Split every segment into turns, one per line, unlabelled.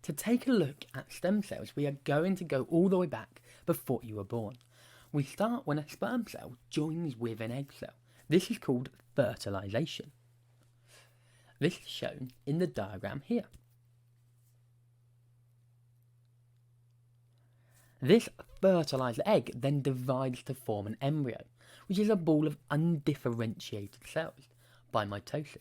To take a look at stem cells, we are going to go all the way back before you were born. We start when a sperm cell joins with an egg cell. This is called fertilization. This is shown in the diagram here. This fertilized egg then divides to form an embryo, which is a ball of undifferentiated cells, by mitosis.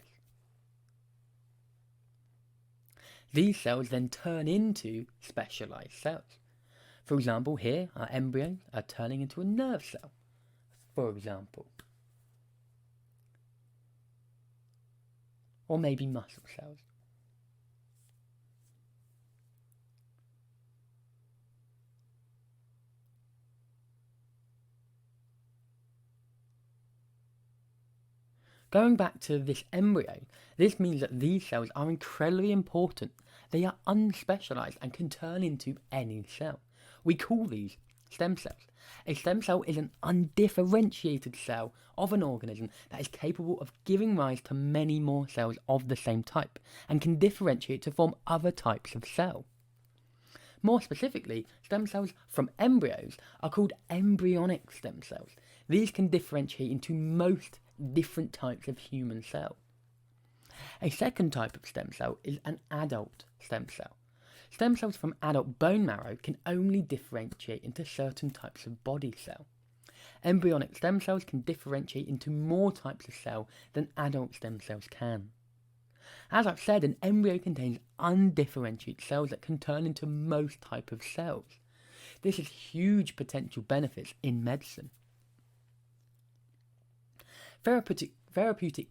These cells then turn into specialised cells. For example, here our embryos are turning into a nerve cell, for example. Or maybe muscle cells. Going back to this embryo, this means that these cells are incredibly important. They are unspecialised and can turn into any cell. We call these stem cells. A stem cell is an undifferentiated cell of an organism that is capable of giving rise to many more cells of the same type and can differentiate to form other types of cell. More specifically, stem cells from embryos are called embryonic stem cells. These can differentiate into most different types of human cell. A second type of stem cell is an adult stem cell. Stem cells from adult bone marrow can only differentiate into certain types of body cell. Embryonic stem cells can differentiate into more types of cell than adult stem cells can. As I've said, an embryo contains undifferentiated cells that can turn into most types of cells. This has huge potential benefits in medicine. Therapeutic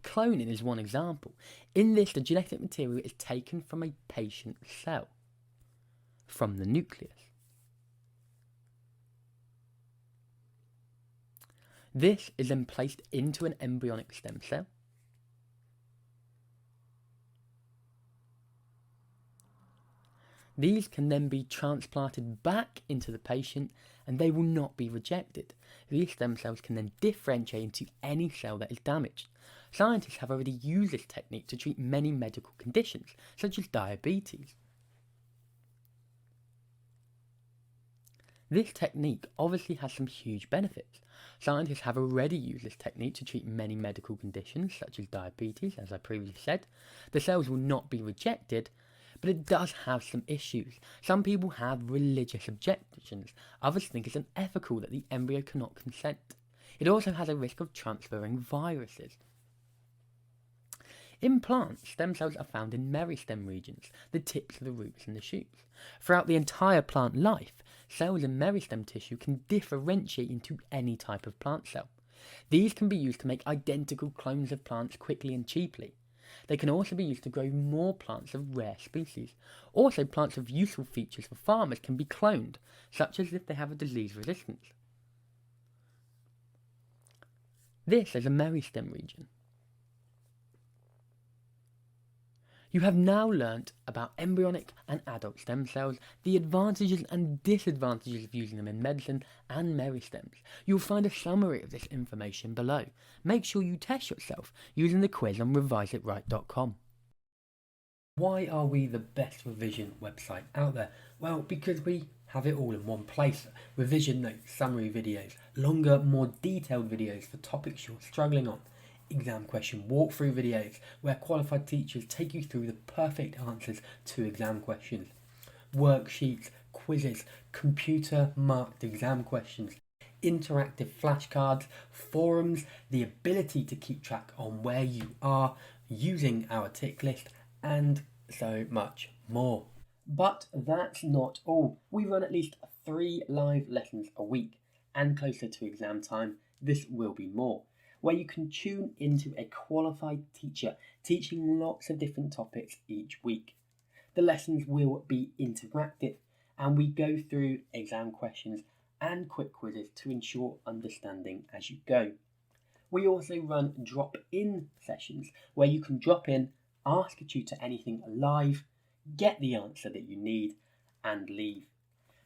cloning is one example. In this, the genetic material is taken from a patient's cell, from the nucleus. This is then placed into an embryonic stem cell. These can then be transplanted back into the patient and they will not be rejected. These stem cells can then differentiate into any cell that is damaged. Scientists have already used this technique to treat many medical conditions, such as diabetes. This technique obviously has some huge benefits. Scientists have already used this technique to treat many medical conditions, such as diabetes, as I previously said. The cells will not be rejected, but it does have some issues. Some people have religious objections. Others think it's unethical that the embryo cannot consent. It also has a risk of transferring viruses. In plants, stem cells are found in meristem regions, the tips of the roots and the shoots. Throughout the entire plant life, cells in meristem tissue can differentiate into any type of plant cell. These can be used to make identical clones of plants quickly and cheaply. They can also be used to grow more plants of rare species. Also, plants with useful features for farmers can be cloned, such as if they have a disease resistance. This is a meristem region. You have now learnt about embryonic and adult stem cells, the advantages and disadvantages of using them in medicine and meristems. You'll find a summary of this information below. Make sure you test yourself using the quiz on reviseitright.com. Why are we the best revision website out there? Well, because we have it all in one place. Revision notes, summary videos, longer, more detailed videos for topics you're struggling on. Exam question walkthrough videos where qualified teachers take you through the perfect answers to exam questions, worksheets, quizzes, computer marked exam questions, interactive flashcards, forums, the ability to keep track on where you are using our tick list, and so much more. But that's not all. We run at least 3 live lessons a week, and closer to exam time this will be more, where you can tune into a qualified teacher teaching lots of different topics each week. The lessons will be interactive and we go through exam questions and quick quizzes to ensure understanding as you go. We also run drop-in sessions where you can drop in, ask a tutor anything live, get the answer that you need and leave.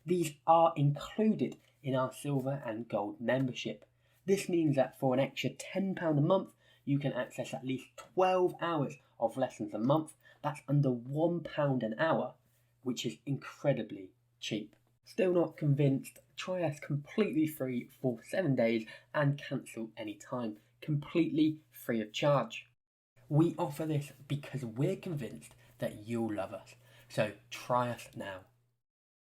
These are included in our silver and gold membership. This means that for an extra £10 a month, you can access at least 12 hours of lessons a month. That's under £1 an hour. which is incredibly cheap. Still not convinced? Try us completely free for 7 days and cancel anytime, completely free of charge. We offer this because we're convinced that you'll love us, so try us now.